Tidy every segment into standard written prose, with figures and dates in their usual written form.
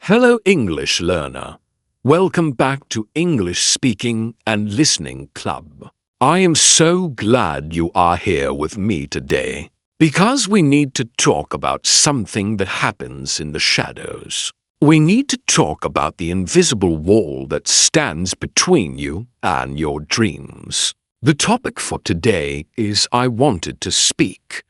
Hello, English learner. Welcome back to English Speaking and Listening Club. I am so glad you are here with me today because we need to talk about something that happens in the shadows. We need to talk about the invisible wall that stands between you and your dreams. The topic for today is I wanted to speak,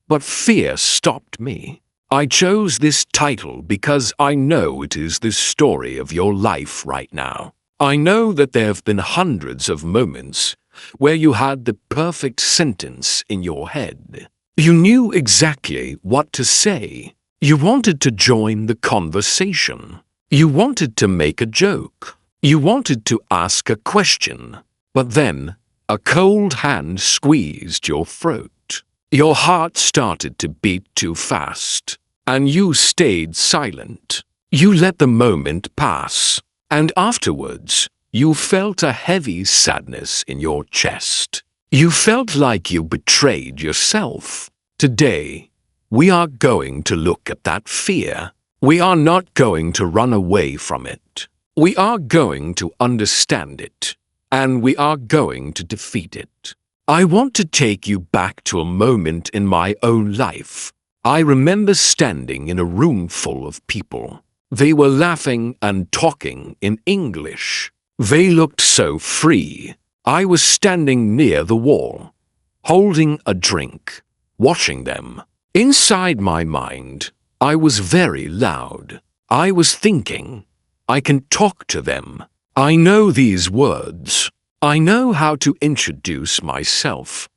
but fear stopped me. I chose this title because I know it is the story of your life right now. I know that there have been hundreds of moments where you had the perfect sentence in your head. You knew exactly what to say. You wanted to join the conversation. You wanted to make a joke. You wanted to ask a question. But then, a cold hand squeezed your throat. Your heart started to beat too fast, and you stayed silent. You let the moment pass, and afterwards, you felt a heavy sadness in your chest. You felt like you betrayed yourself. Today, we are going to look at that fear. We are not going to run away from it. We are going to understand it, and we are going to defeat it. I want to take you back to a moment in my own life. I remember standing in a room full of people. They were laughing and talking in English. They looked so free. I was standing near the wall, holding a drink, watching them. Inside my mind, I was very loud. I was thinking, I can talk to them. I know these words. I know how to introduce myself.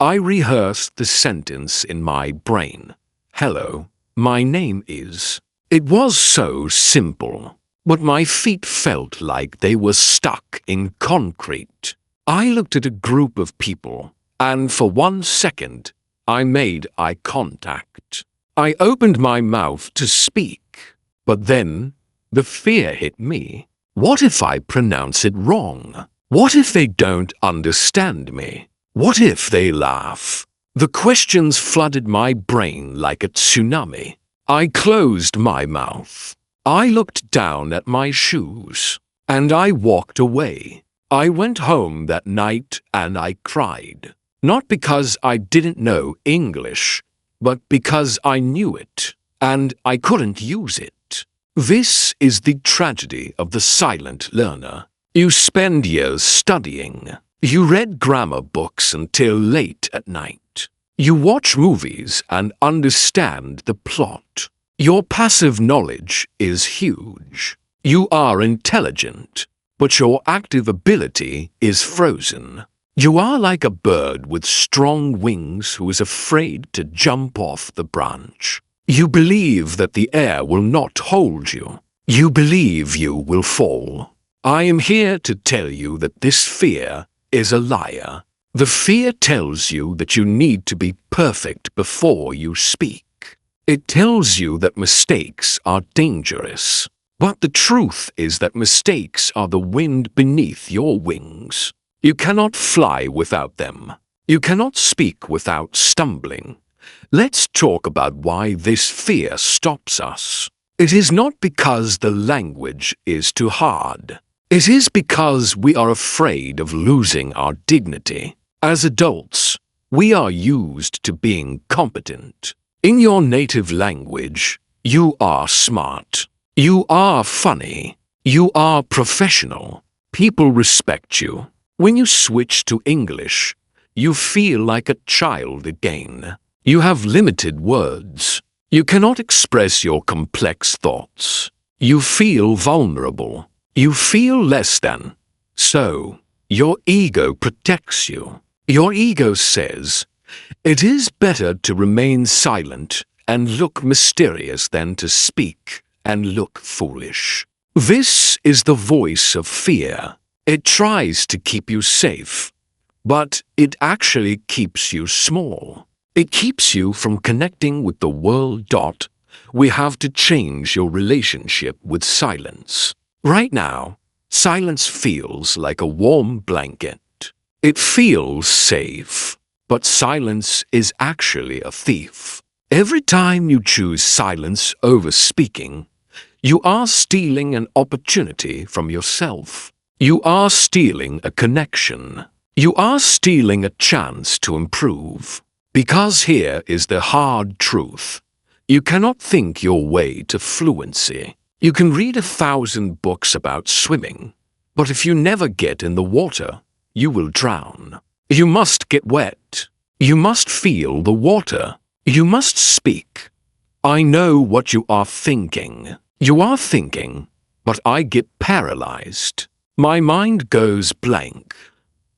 I rehearsed the sentence in my brain. Hello, my name is. It was so simple, but my feet felt like they were stuck in concrete. I looked at a group of people, and for 1 second, I made eye contact. I opened my mouth to speak, but then the fear hit me. What if I pronounce it wrong? What if they don't understand me? What if they laugh? The questions flooded my brain like a tsunami. I closed my mouth. I looked down at my shoes, and I walked away. I went home that night and I cried. Not because I didn't know English, but because I knew it, and I couldn't use it. This is the tragedy of the silent learner. You spend years studying. You read grammar books until late at night. You watch movies and understand the plot. Your passive knowledge is huge. You are intelligent, but your active ability is frozen. You are like a bird with strong wings who is afraid to jump off the branch. You believe that the air will not hold you. You believe you will fall. I am here to tell you that this fear is a liar. The fear tells you that you need to be perfect before you speak. It tells you that mistakes are dangerous. But the truth is that mistakes are the wind beneath your wings. You cannot fly without them. You cannot speak without stumbling. Let's talk about why this fear stops us. It is not because the language is too hard. It is because we are afraid of losing our dignity. As adults, we are used to being competent. In your native language, you are smart. You are funny. You are professional. People respect you. When you switch to English, you feel like a child again. You have limited words. You cannot express your complex thoughts. You feel vulnerable. You feel less than. So, your ego protects you. Your ego says, it is better to remain silent and look mysterious than to speak and look foolish. This is the voice of fear. It tries to keep you safe, but it actually keeps you small. It keeps you from connecting with the world. We have to change your relationship with silence. Right now, silence feels like a warm blanket. It feels safe, but silence is actually a thief. Every time you choose silence over speaking, You are stealing an opportunity from yourself. You are stealing a connection. You are stealing a chance to improve. Because here is the hard truth. You cannot think your way to fluency. You can read 1,000 books about swimming, but if you never get in the water, you will drown. You must get wet. You must feel the water. You must speak. I know what you are thinking. You are thinking, but I get paralyzed. My mind goes blank.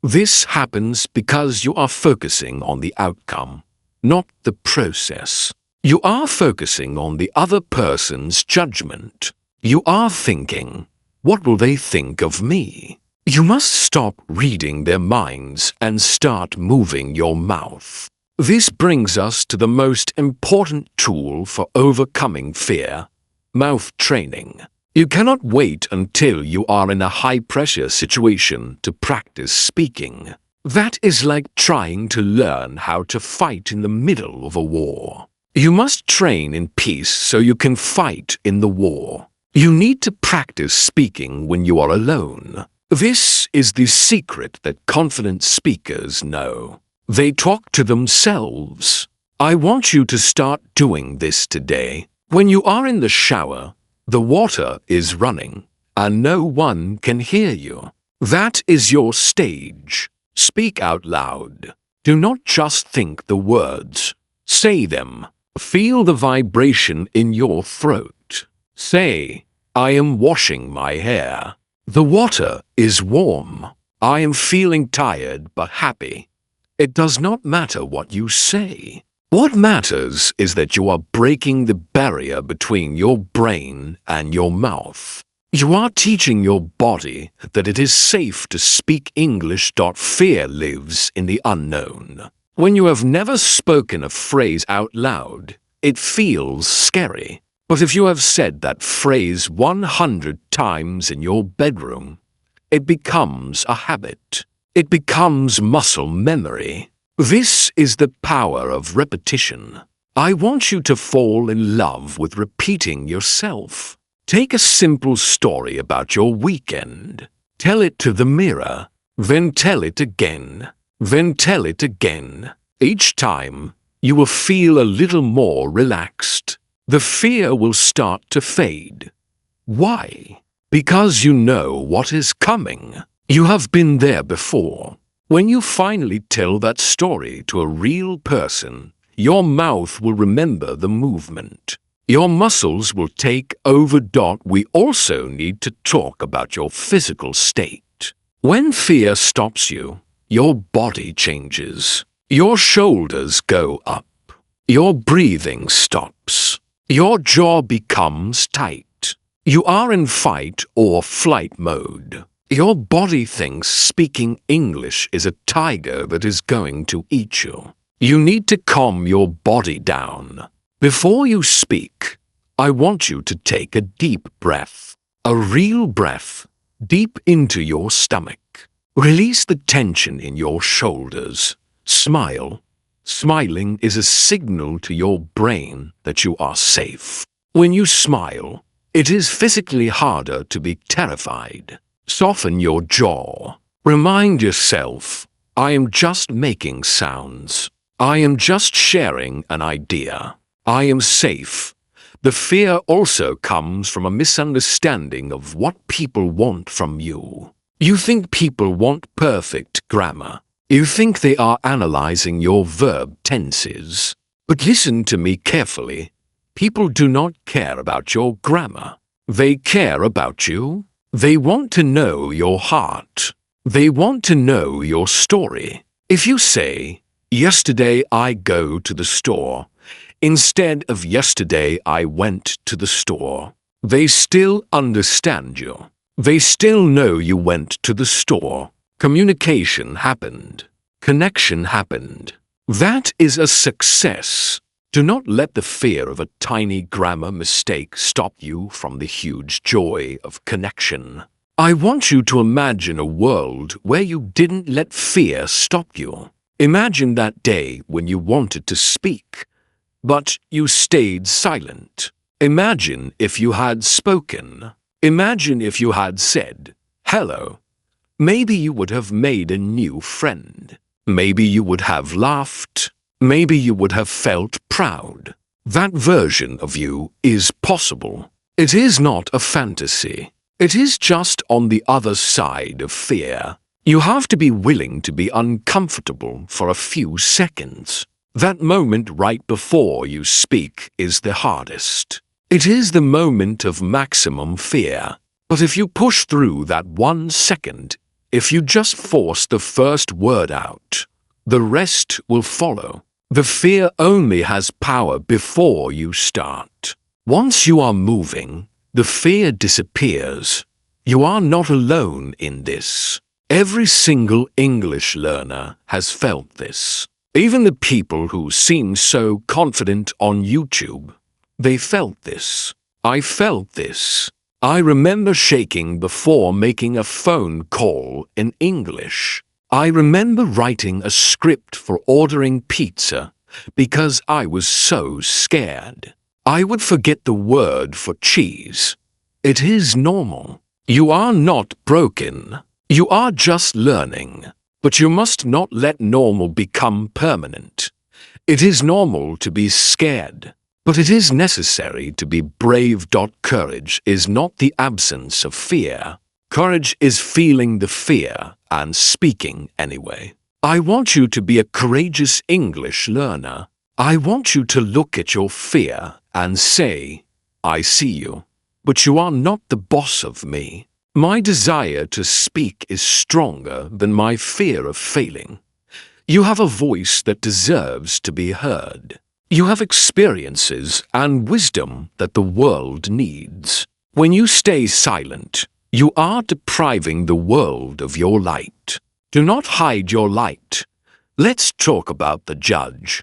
This happens because you are focusing on the outcome, not the process. You are focusing on the other person's judgment. You are thinking, what will they think of me? You must stop reading their minds and start moving your mouth. This brings us to the most important tool for overcoming fear: mouth training. You cannot wait until you are in a high-pressure situation to practice speaking. That is like trying to learn how to fight in the middle of a war. You must train in peace so you can fight in the war. You need to practice speaking when you are alone. This is the secret that confident speakers know. They talk to themselves. I want you to start doing this today. When you are in the shower, the water is running, and no one can hear you. That is your stage. Speak out loud. Do not just think the words. Say them. Feel the vibration in your throat. Say, I am washing my hair. The water is warm. I am feeling tired but happy. It does not matter what you say. What matters is that you are breaking the barrier between your brain and your mouth. You are teaching your body that it is safe to speak English. Fear lives in the unknown. When you have never spoken a phrase out loud, it feels scary. But if you have said that phrase 100 times in your bedroom, it becomes a habit. It becomes muscle memory. This is the power of repetition. I want you to fall in love with repeating yourself. Take a simple story about your weekend. Tell it to the mirror, then tell it again, then tell it again. Each time, you will feel a little more relaxed. The fear will start to fade. Why? Because you know what is coming. You have been there before. When you finally tell that story to a real person, your mouth will remember the movement. Your muscles will take over. We also need to talk about your physical state. When fear stops you, your body changes. Your shoulders go up. Your breathing stops. Your jaw becomes tight. You are in fight or flight mode. Your body thinks speaking English is a tiger that is going to eat you. You need to calm your body down. Before you speak, I want you to take a deep breath. A real breath, deep into your stomach. Release the tension in your shoulders. Smile. Smiling is a signal to your brain that you are safe. When you smile, it is physically harder to be terrified. Soften your jaw. Remind yourself, I am just making sounds. I am just sharing an idea. I am safe. The fear also comes from a misunderstanding of what people want from you. You think people want perfect grammar. You think they are analyzing your verb tenses. But listen to me carefully. People do not care about your grammar. They care about you. They want to know your heart. They want to know your story. If you say, yesterday I go to the store, instead of yesterday I went to the store, they still understand you. They still know you went to the store. Communication happened. Connection happened. That is a success. Do not let the fear of a tiny grammar mistake stop you from the huge joy of connection. I want you to imagine a world where you didn't let fear stop you. Imagine that day when you wanted to speak, but you stayed silent. Imagine if you had spoken. Imagine if you had said, "Hello." Maybe you would have made a new friend. Maybe you would have laughed. Maybe you would have felt proud. That version of you is possible. It is not a fantasy. It is just on the other side of fear. You have to be willing to be uncomfortable for a few seconds. That moment right before you speak is the hardest. It is the moment of maximum fear. But if you push through that 1 second, if you just force the first word out, the rest will follow. The fear only has power before you start. Once you are moving, the fear disappears. You are not alone in this. Every single English learner has felt this. Even the people who seem so confident on YouTube, they felt this. I felt this. I remember shaking before making a phone call in English. I remember writing a script for ordering pizza because I was so scared. I would forget the word for cheese. It is normal. You are not broken. You are just learning. But you must not let normal become permanent. It is normal to be scared, but it is necessary to be brave. Courage is not the absence of fear. Courage is feeling the fear and speaking anyway. I want you to be a courageous English learner. I want you to look at your fear and say, "I see you, but you are not the boss of me. My desire to speak is stronger than my fear of failing." You have a voice that deserves to be heard. You have experiences and wisdom that the world needs. When you stay silent, you are depriving the world of your light. Do not hide your light. Let's talk about the judge.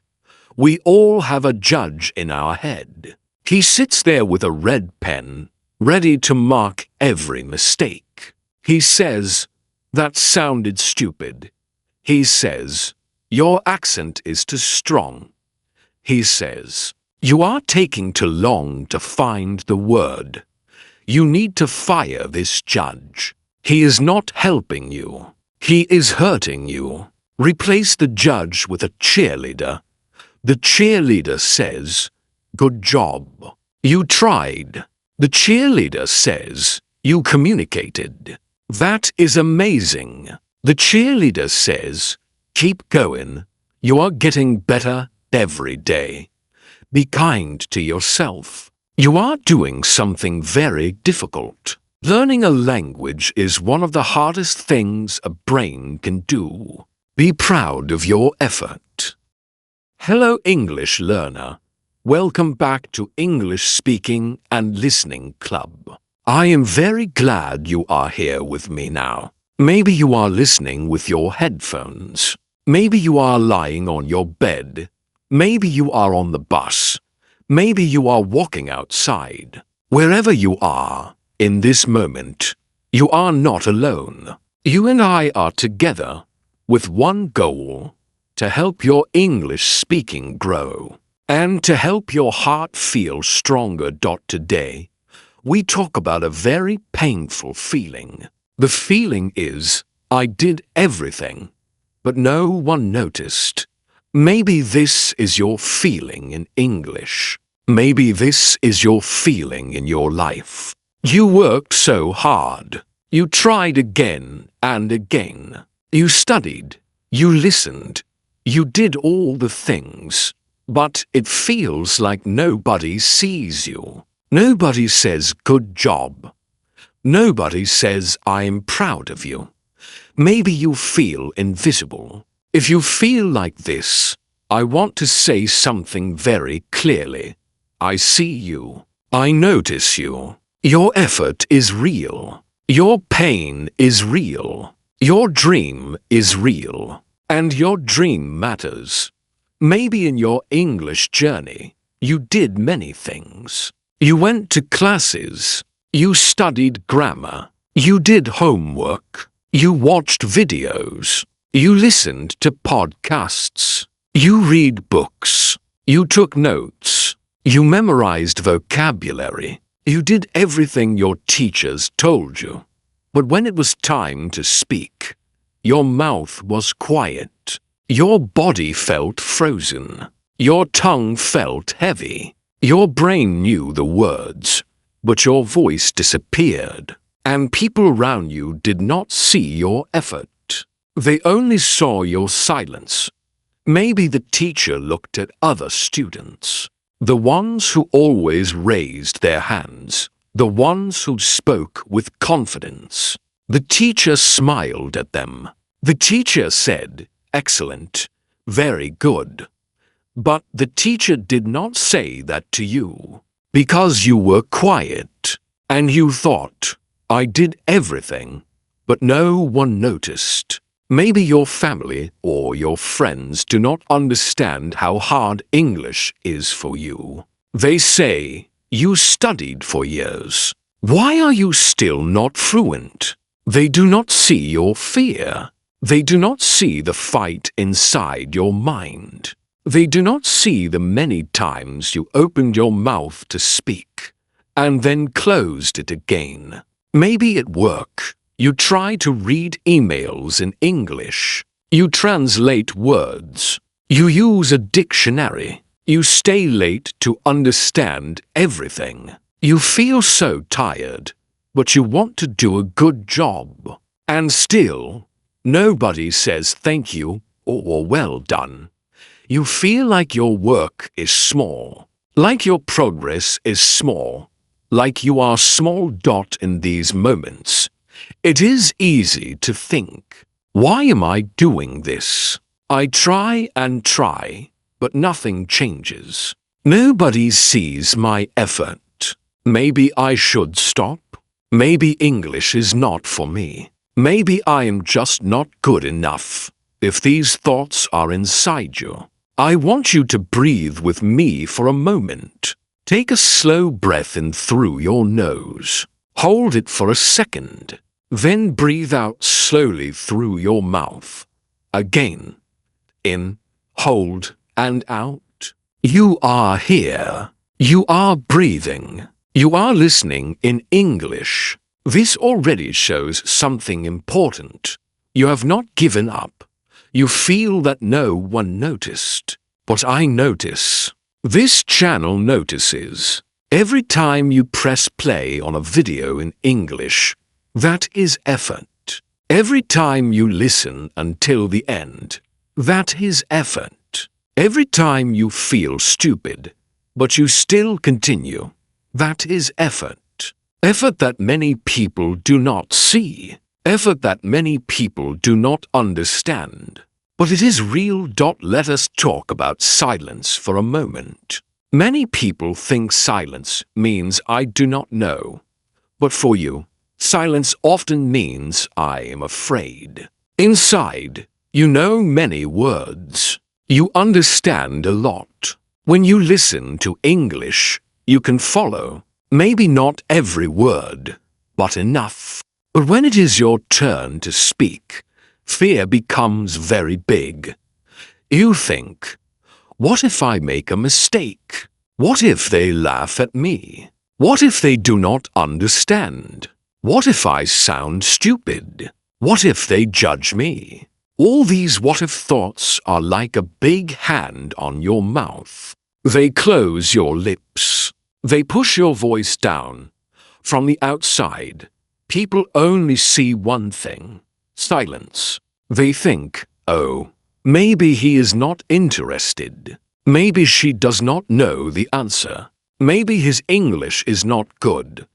We all have a judge in our head. He sits there with a red pen, ready to mark every mistake. He says, "That sounded stupid." He says, "Your accent is too strong." He says, "You are taking too long to find the word." You need to fire this judge. He is not helping you. He is hurting you. Replace the judge with a cheerleader. The cheerleader says, "Good job. You tried." The cheerleader says, "You communicated." That is amazing. The cheerleader says, "Keep going. You are getting better every day." Be kind to yourself. You are doing something very difficult. Learning a language is one of the hardest things a brain can do. Be proud of your effort. Hello, English learner. Welcome back to English Speaking and Listening Club. I am very glad you are here with me now. Maybe you are listening with your headphones. Maybe you are lying on your bed. Maybe you are on the bus. Maybe you are walking outside. Wherever you are, in this moment, you are not alone. You and I are together with one goal: to help your English speaking grow and to help your heart feel stronger. Today, we talk about a very painful feeling. The feeling is, I did everything, but no one noticed. Maybe this is your feeling in English. Maybe this is your feeling in your life. You worked so hard. You tried again and again. You studied. You listened. You did all the things. But it feels like nobody sees you. Nobody says good job. Nobody says I'm proud of you. Maybe you feel invisible. If you feel like this, I want to say something very clearly. I see you. I notice you. Your effort is real. Your pain is real. Your dream is real. And your dream matters. Maybe in your English journey, you did many things. You went to classes. You studied grammar. You did homework. You watched videos. You listened to podcasts. You read books. You took notes. You memorized vocabulary. You did everything your teachers told you. But when it was time to speak, your mouth was quiet. Your body felt frozen. Your tongue felt heavy. Your brain knew the words, but your voice disappeared. And people around you did not see your effort. They only saw your silence. Maybe the teacher looked at other students, the ones who always raised their hands, the ones who spoke with confidence. The teacher smiled at them. The teacher said, "Excellent, very good." But the teacher did not say that to you, because you were quiet, and you thought, "I did everything," but no one noticed. Maybe your family or your friends do not understand how hard English is for you. They say, "You studied for years. Why are you still not fluent?" They do not see your fear. They do not see the fight inside your mind. They do not see the many times you opened your mouth to speak and then closed it again. Maybe at work, you try to read emails in English. You translate words. You use a dictionary. You stay late to understand everything. You feel so tired, but you want to do a good job. And still, nobody says thank you or well done. You feel like your work is small, like your progress is small, like you are a small dot in these moments. It is easy to think, why am I doing this? I try and try, but nothing changes. Nobody sees my effort. Maybe I should stop. Maybe English is not for me. Maybe I am just not good enough. If these thoughts are inside you, I want you to breathe with me for a moment. Take a slow breath in through your nose. Hold it for a second. Then breathe out slowly through your mouth. Again. In, hold, and out. You are here. You are breathing. You are listening in English. This already shows something important. You have not given up. You feel that no one noticed. But I notice. This channel notices. Every time you press play on a video in English, that is effort. Every time you listen until the end, that is effort. Every time you feel stupid, but you still continue, that is effort. Effort that many people do not see. Effort that many people do not understand. But it is real. Let us talk about silence for a moment. Many people think silence means I do not know. But for you, silence often means I am afraid. Inside, you know many words. You understand a lot. When you listen to English, you can follow. Maybe not every word, but enough. But when it is your turn to speak, fear becomes very big. You think, what if I make a mistake? What if they laugh at me? What if they do not understand? What if I sound stupid? What if they judge me? All these what-if thoughts are like a big hand on your mouth. They close your lips. They push your voice down. From the outside, people only see one thing. Silence. They think, oh, maybe he is not interested. Maybe she does not know the answer. Maybe his English is not good.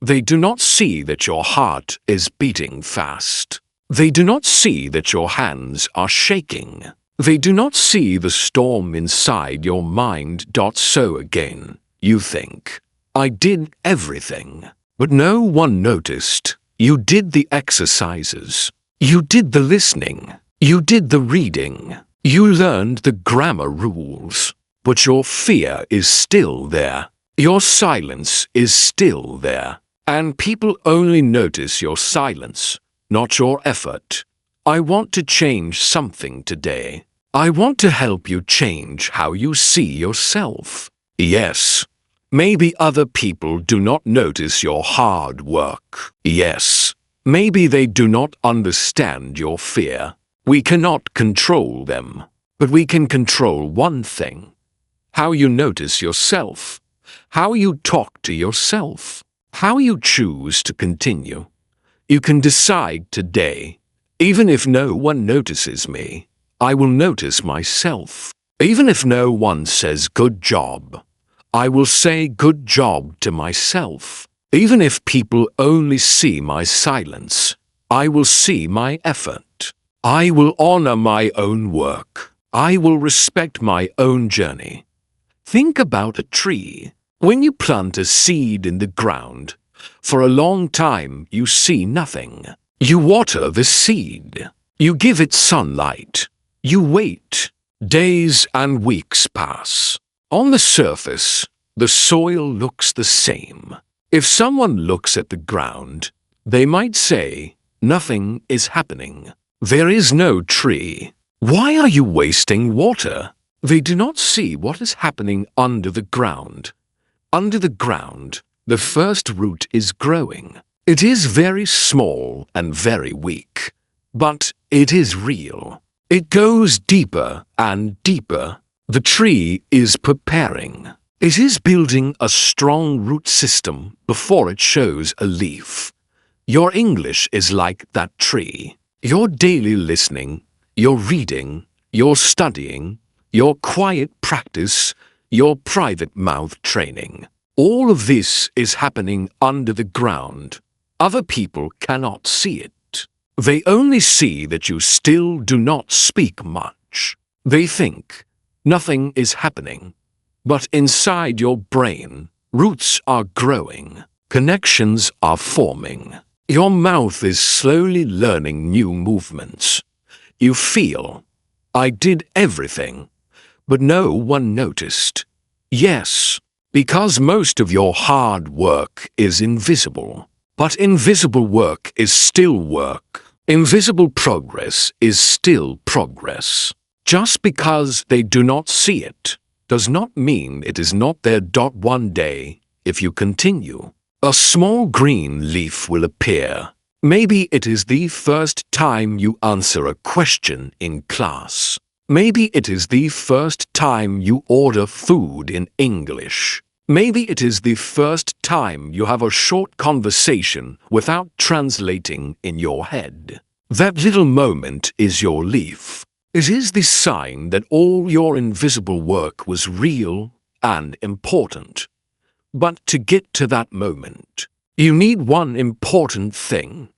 They do not see that your heart is beating fast. They do not see that your hands are shaking. They do not see the storm inside your mind. So again, you think, I did everything. But no one noticed. You did the exercises. You did the listening. You did the reading. You learned the grammar rules. But your fear is still there. Your silence is still there. And people only notice your silence, not your effort. I want to change something today. I want to help you change how you see yourself. Yes. Maybe other people do not notice your hard work. Yes. Maybe they do not understand your fear. We cannot control them, but we can control one thing: how you notice yourself, how you talk to yourself, how you choose to continue. You can decide today, even if no one notices me, I will notice myself. Even if no one says good job, I will say good job to myself. Even if people only see my silence, I will see my effort. I will honor my own work. I will respect my own journey. Think about a tree. When you plant a seed in the ground, for a long time you see nothing. You water the seed. You give it sunlight. You wait. Days and weeks pass. On the surface, the soil looks the same. If someone looks at the ground, they might say, nothing is happening. There is no tree. Why are you wasting water? They do not see what is happening under the ground. Under the ground, the first root is growing. It is very small and very weak, but it is real. It goes deeper and deeper. The tree is preparing. It is building a strong root system before it shows a leaf. Your English is like that tree. Your daily listening, your reading, your studying, your quiet practice, your private mouth training. All of this is happening under the ground. Other people cannot see it. They only see that you still do not speak much. They think nothing is happening. But inside your brain, roots are growing. Connections are forming. Your mouth is slowly learning new movements. You feel, I did everything, but no one noticed. Yes, because most of your hard work is invisible. But invisible work is still work. Invisible progress is still progress. Just because they do not see it does not mean it is not there. One day, if you continue, a small green leaf will appear. Maybe it is the first time you answer a question in class. Maybe it is the first time you order food in English. Maybe it is the first time you have a short conversation without translating in your head. That little moment is your leaf. It is the sign that all your invisible work was real and important. But to get to that moment, you need one important thing.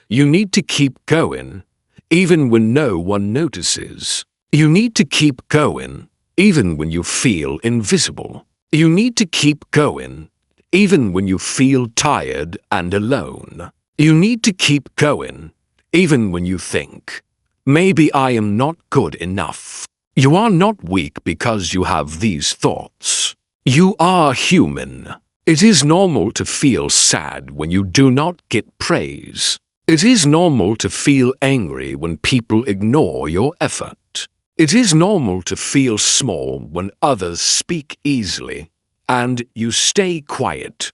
You need to keep going, even when no one notices. You need to keep going, even when you feel invisible. You need to keep going, even when you feel tired and alone. You need to keep going, even when you think, maybe I am not good enough. You are not weak because you have these thoughts. You are human. It is normal to feel sad when you do not get praise. It is normal to feel angry when people ignore your effort. It is normal to feel small when others speak easily, and you stay quiet.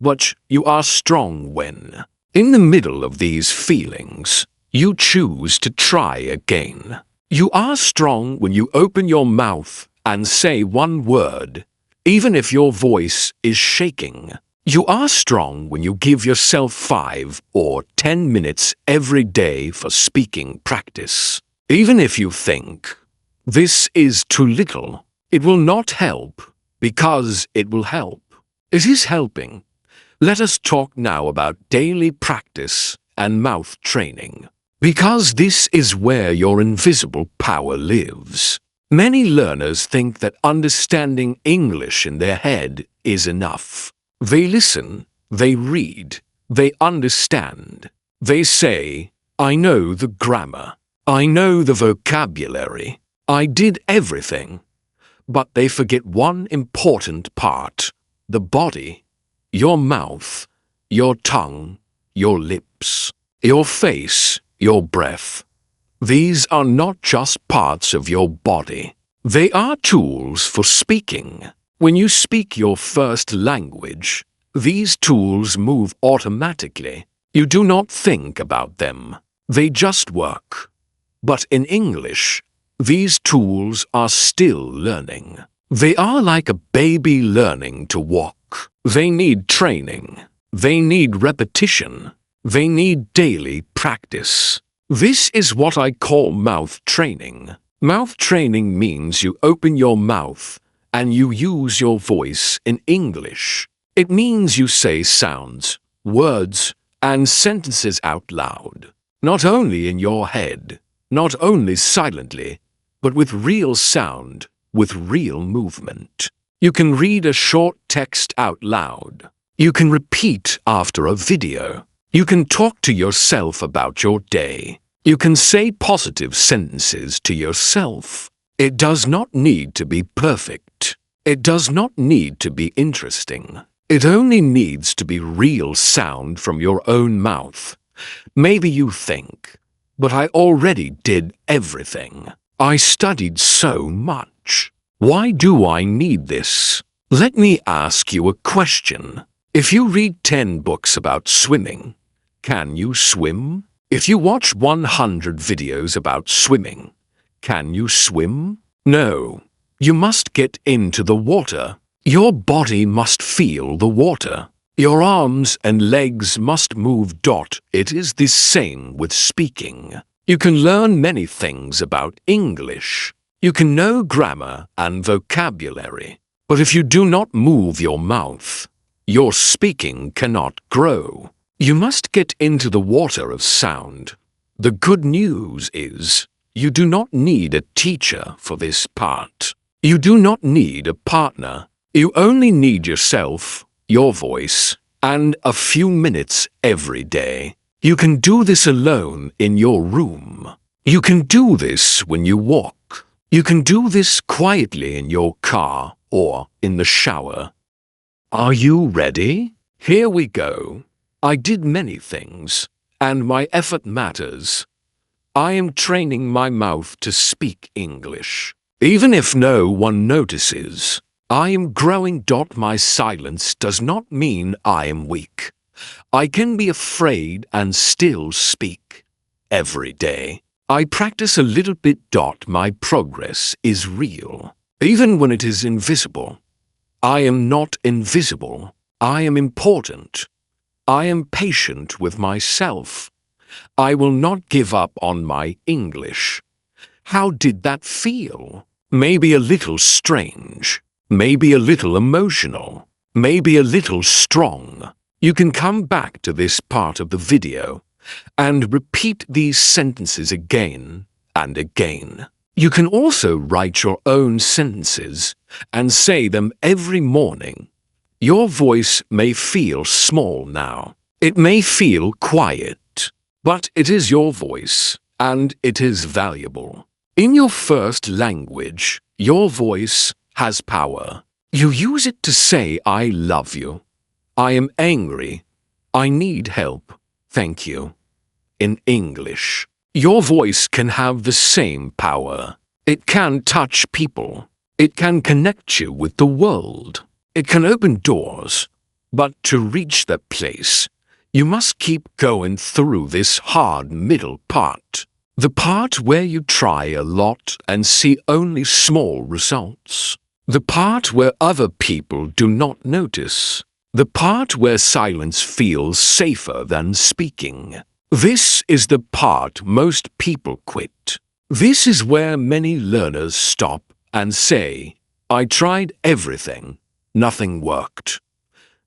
But you are strong when, in the middle of these feelings, you choose to try again. You are strong when you open your mouth and say one word, even if your voice is shaking. You are strong when you give yourself 5 or 10 minutes every day for speaking practice. Even if you think, this is too little, it will not help, because it will help. It is helping. Let us talk now about daily practice and mouth training, because this is where your invisible power lives. Many learners think that understanding English in their head is enough. They listen, they read, they understand. They say, I know the grammar, I know the vocabulary, I did everything. But they forget one important part: the body, your mouth, your tongue, your lips, your face, your breath. These are not just parts of your body. They are tools for speaking. When you speak your first language, these tools move automatically. You do not think about them. They just work. But in English, these tools are still learning. They are like a baby learning to walk. They need training. They need repetition. They need daily practice. This is what I call mouth training. Mouth training means you open your mouth and you use your voice in English. It means you say sounds, words, and sentences out loud. Not only in your head, not only silently, but with real sound, with real movement. You can read a short text out loud. You can repeat after a video. You can talk to yourself about your day. You can say positive sentences to yourself. It does not need to be perfect. It does not need to be interesting. It only needs to be real sound from your own mouth. Maybe you think, but I already did everything. I studied so much. Why do I need this? Let me ask you a question. If you read 10 books about swimming, can you swim? If you watch 100 videos about swimming, can you swim? No. You must get into the water. Your body must feel the water. Your arms and legs must move. It is the same with speaking. You can learn many things about English. You can know grammar and vocabulary. But if you do not move your mouth, your speaking cannot grow. You must get into the water of sound. The good news is, you do not need a teacher for this part. You do not need a partner. You only need yourself, your voice, and a few minutes every day. You can do this alone in your room. You can do this when you walk. You can do this quietly in your car or in the shower. Are you ready? Here we go. I did many things, and my effort matters. I am training my mouth to speak English. Even if no one notices, I am growing. My silence does not mean I am weak. I can be afraid and still speak. Every day, I practice a little bit. My progress is real, even when it is invisible. I am not invisible. I am important. I am patient with myself. I will not give up on my English. How did that feel? Maybe a little strange. Maybe a little emotional. Maybe a little strong. You can come back to this part of the video and repeat these sentences again and again. You can also write your own sentences and say them every morning. Your voice may feel small now. It may feel quiet, but it is your voice, and it is valuable. In your first language, your voice has power. You use it to say, I love you. I am angry. I need help. Thank you. In English, your voice can have the same power. It can touch people. It can connect you with the world. It can open doors, but to reach that place, you must keep going through this hard middle part. The part where you try a lot and see only small results. The part where other people do not notice. The part where silence feels safer than speaking. This is the part most people quit. This is where many learners stop and say, I tried everything. Nothing worked.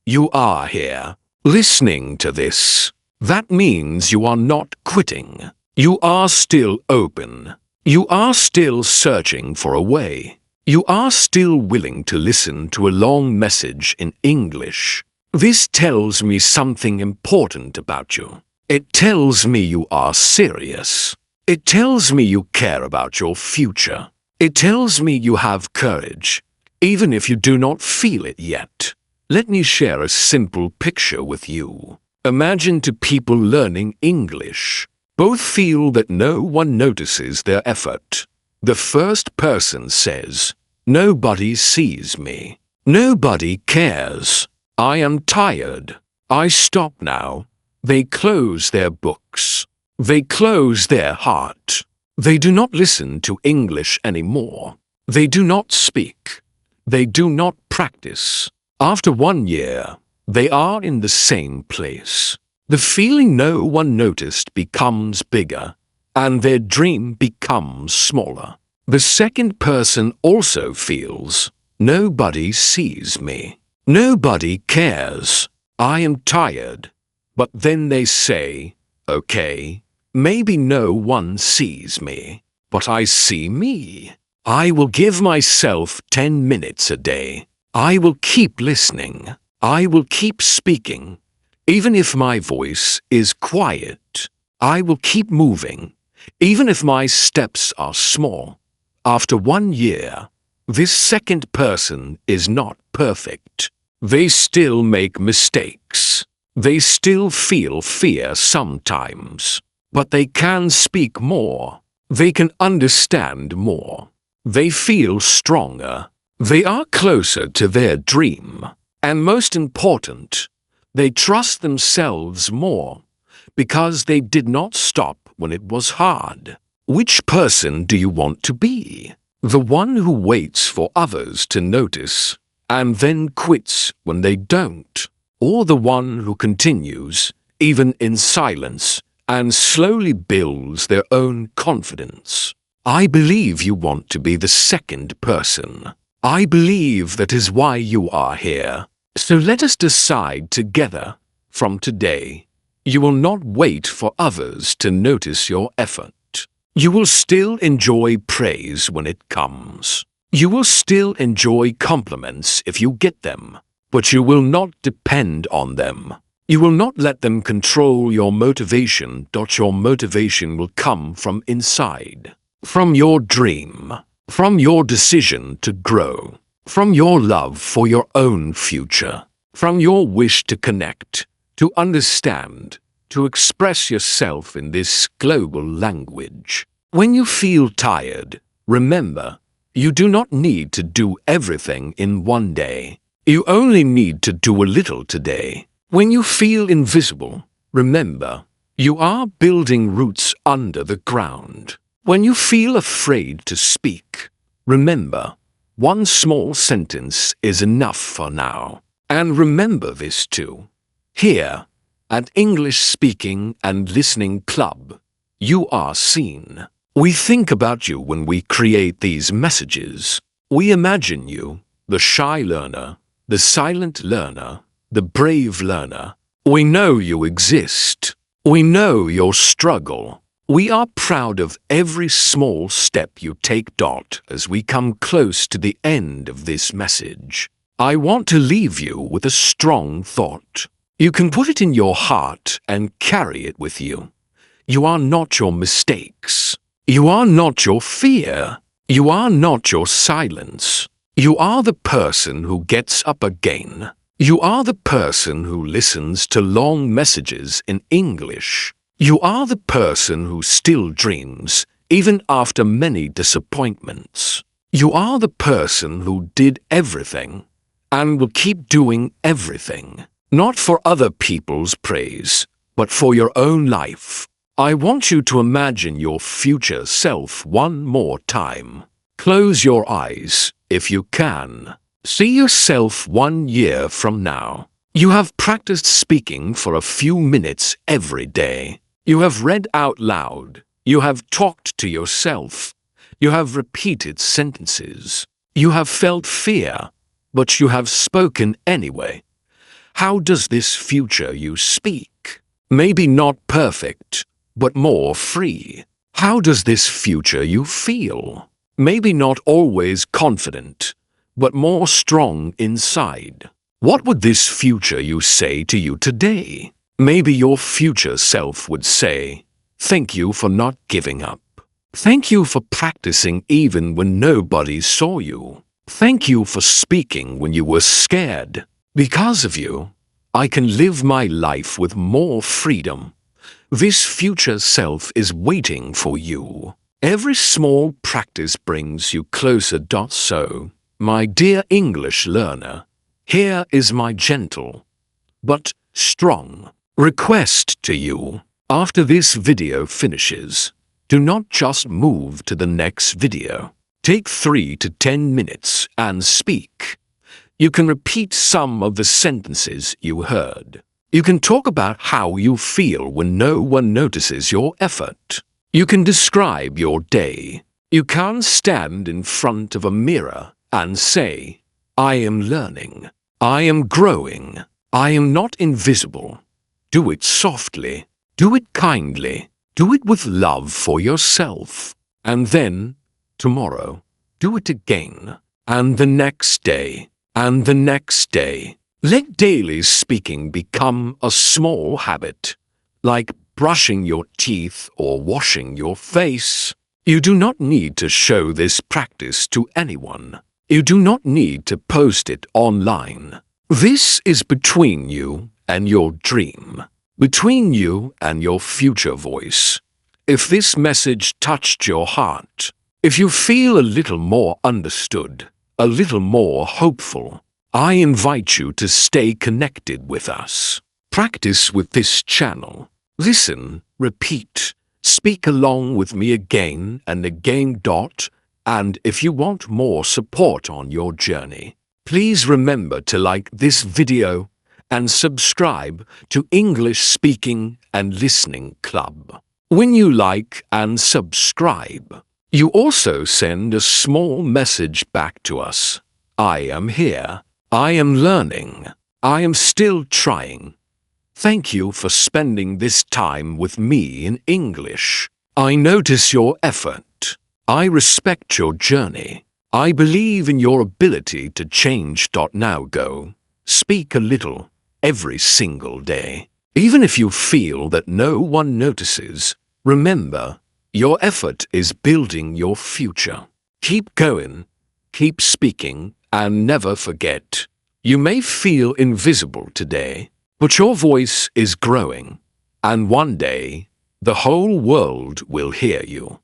You are here, listening to this. That means you are not quitting. You are still open. You are still searching for a way. You are still willing to listen to a long message in English. This tells me something important about you. It tells me you are serious. It tells me you care about your future. It tells me you have courage. Even if you do not feel it yet. Let me share a simple picture with you. Imagine two people learning English. Both feel that no one notices their effort. The first person says, nobody sees me. Nobody cares. I am tired. I stop now. They close their books. They close their heart. They do not listen to English anymore. They do not speak. They do not practice. After 1 year, they are in the same place. The feeling no one noticed becomes bigger, and their dream becomes smaller. The second person also feels, nobody sees me. Nobody cares. I am tired. But then they say, okay, maybe no one sees me, but I see me. I will give myself 10 minutes a day. I will keep listening. I will keep speaking. Even if my voice is quiet, I will keep moving. Even if my steps are small. After 1 year, this second person is not perfect. They still make mistakes. They still feel fear sometimes. But they can speak more. They can understand more. They feel stronger. They are closer to their dream. And most important, they trust themselves more because they did not stop when it was hard. Which person do you want to be? The one who waits for others to notice and then quits when they don't? Or the one who continues, even in silence, and slowly builds their own confidence? I believe you want to be the second person. I believe that is why you are here. So let us decide together, from today, you will not wait for others to notice your effort. You will still enjoy praise when it comes. You will still enjoy compliments if you get them, but you will not depend on them. You will not let them control your motivation. Your motivation will come from inside, from your dream, from your decision to grow, from your love for your own future, from your wish to connect, to understand, to express yourself in this global language. When you feel tired, remember, you do not need to do everything in 1 day. You only need to do a little today. When you feel invisible, remember, you are building roots under the ground. When you feel afraid to speak, remember, one small sentence is enough for now. And remember this too. Here, at English Speaking and Listening Club, you are seen. We think about you when we create these messages. We imagine you, the shy learner, the silent learner, the brave learner. We know you exist. We know your struggle. We are proud of every small step you take. As we come close to the end of this message, I want to leave you with a strong thought. You can put it in your heart and carry it with you. You are not your mistakes. You are not your fear. You are not your silence. You are the person who gets up again. You are the person who listens to long messages in English. You are the person who still dreams, even after many disappointments. You are the person who did everything and will keep doing everything, not for other people's praise, but for your own life. I want you to imagine your future self one more time. Close your eyes, if you can. See yourself 1 year from now. You have practiced speaking for a few minutes every day. You have read out loud. You have talked to yourself. You have repeated sentences. You have felt fear, but you have spoken anyway. How does this future you speak? Maybe not perfect, but more free. How does this future you feel? Maybe not always confident, but more strong inside. What would this future you say to you today? Maybe your future self would say, thank you for not giving up. Thank you for practicing even when nobody saw you. Thank you for speaking when you were scared. Because of you, I can live my life with more freedom. This future self is waiting for you. Every small practice brings you closer. So, My dear English learner, here is my gentle but strong request to you. After this video finishes, do not just move to the next video. Take 3 to 10 minutes and speak. You can repeat some of the sentences you heard. You can talk about how you feel when no one notices your effort. You can describe your day. You can stand in front of a mirror and say, I am learning. I am growing. I am not invisible. Do it softly. Do it kindly. Do it with love for yourself. And then, tomorrow, do it again. And the next day. And the next day. Let daily speaking become a small habit, like brushing your teeth or washing your face. You do not need to show this practice to anyone. You do not need to post it online. This is between you and your dream, between you and your future voice. If this message touched your heart, if you feel a little more understood, a little more hopeful, I invite you to stay connected with us. Practice with this channel. Listen, repeat, speak along with me again and again. And if you want more support on your journey, please remember to like this video and subscribe to English Speaking and Listening Club. When you like and subscribe, you also send a small message back to us. I am here. I am learning. I am still trying. Thank you for spending this time with me in English. I notice your effort. I respect your journey. I believe in your ability to change. Now go. Speak a little every single day. Even if you feel that no one notices, remember, your effort is building your future. Keep going, keep speaking, and never forget, you may feel invisible today, but your voice is growing, and one day, the whole world will hear you.